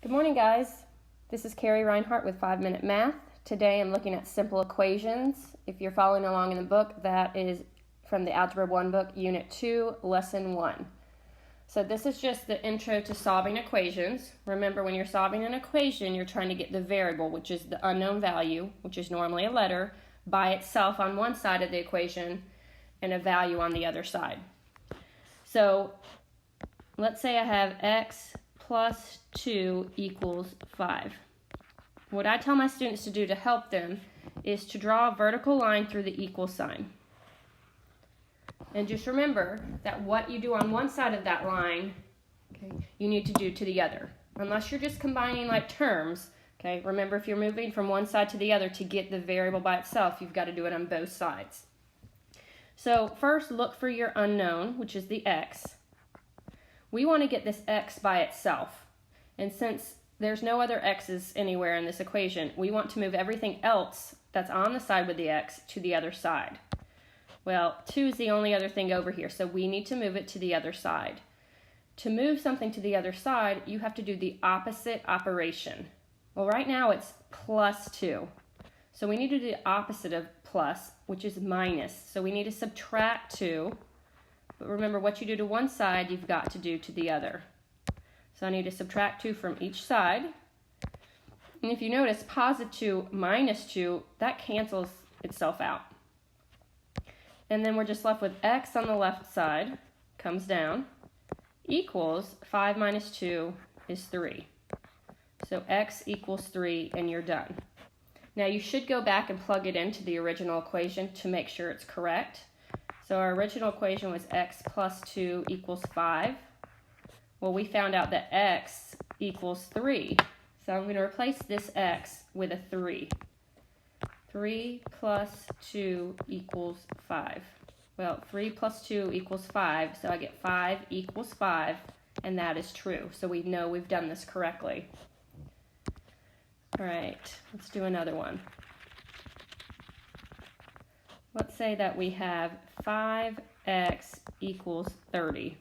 Good morning, guys. This is Carrie Rhinehart with 5-Minute Math. Today I'm looking at simple equations. If you're following along in the book, that is from the Algebra 1 book, Unit 2, Lesson 1. So this is just the intro to solving equations. Remember, when you're solving an equation, you're trying to get the variable, which is the unknown value, which is normally a letter, by itself on one side of the equation and a value on the other side. So let's say I have x plus 2 equals 5. What I tell my students to do to help them is to draw a vertical line through the equal sign. And just remember that what you do on one side of that line, you need to do to the other. Unless you're just combining like terms, remember, if you're moving from one side to the other to get the variable by itself, you've got to do it on both sides. So first, look for your unknown, which is the x. We want to get this x by itself. And since there's no other x's anywhere in this equation, we want to move everything else that's on the side with the x to the other side. Well, 2 is the only other thing over here, so we need to move it to the other side. To move something to the other side, you have to do the opposite operation. Well, right now it's plus 2. So we need to do the opposite of plus, which is minus. So we need to subtract 2. But remember, what you do to one side, you've got to do to the other. So I need to subtract 2 from each side. And if you notice, positive 2 minus 2, that cancels itself out. And then we're just left with x on the left side, comes down, equals 5 minus 2 is 3. So x equals 3, and you're done. Now you should go back and plug it into the original equation to make sure it's correct. So our original equation was x plus 2 equals 5. Well, we found out that x equals 3. So I'm going to replace this x with a 3. 3 plus 2 equals 5. Well, 3 plus 2 equals 5, so I get 5 equals 5, and that is true. So we know we've done this correctly. All right, let's do another one. Let's say that we have 5x equals 30.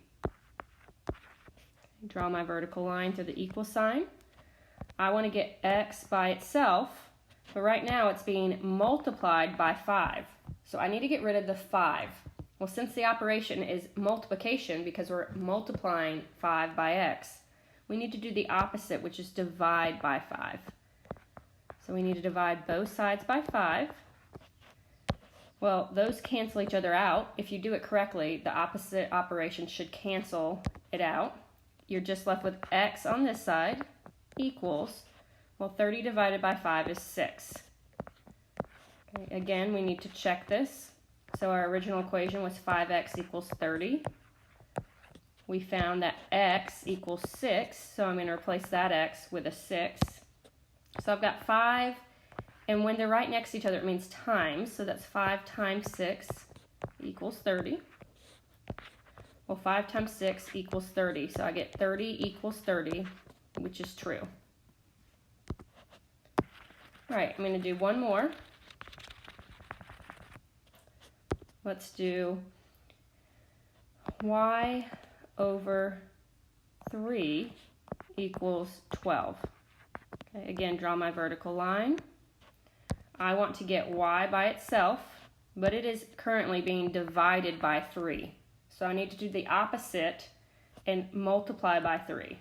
Draw my vertical line through the equal sign. I want to get x by itself, but right now it's being multiplied by 5. So I need to get rid of the 5. Well, since the operation is multiplication, because we're multiplying 5 by x, we need to do the opposite, which is divide by 5. So we need to divide both sides by 5. Well, those cancel each other out. If you do it correctly, the opposite operation should cancel it out. You're just left with x on this side equals, well, 30 divided by 5 is 6. Okay, again, we need to check this. So our original equation was 5x equals 30. We found that x equals 6, so I'm going to replace that x with a 6. So I've got 5, and when they're right next to each other, it means times. So that's 5 times 6 equals 30. Well, 5 times 6 equals 30. So I get 30 equals 30, which is true. All right, I'm going to do one more. Let's do y over 3 equals 12. Okay, again, draw my vertical line. I want to get y by itself, but it is currently being divided by 3. So I need to do the opposite and multiply by 3.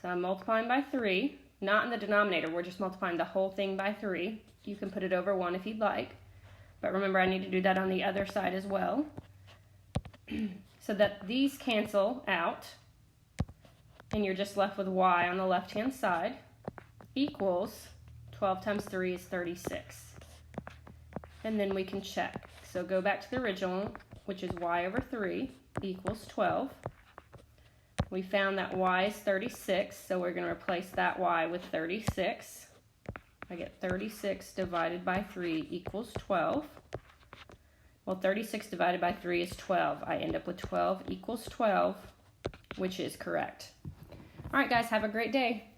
So I'm multiplying by 3, not in the denominator. We're just multiplying the whole thing by 3. You can put it over 1 if you'd like. But remember, I need to do that on the other side as well. So that these cancel out, and you're just left with y on the left-hand side, equals 12 times 3 is 36. And then we can check. So go back to the original, which is y over 3 equals 12. We found that y is 36, so we're going to replace that y with 36. I get 36 divided by 3 equals 12. Well, 36 divided by 3 is 12. I end up with 12 equals 12, which is correct. All right, guys, have a great day.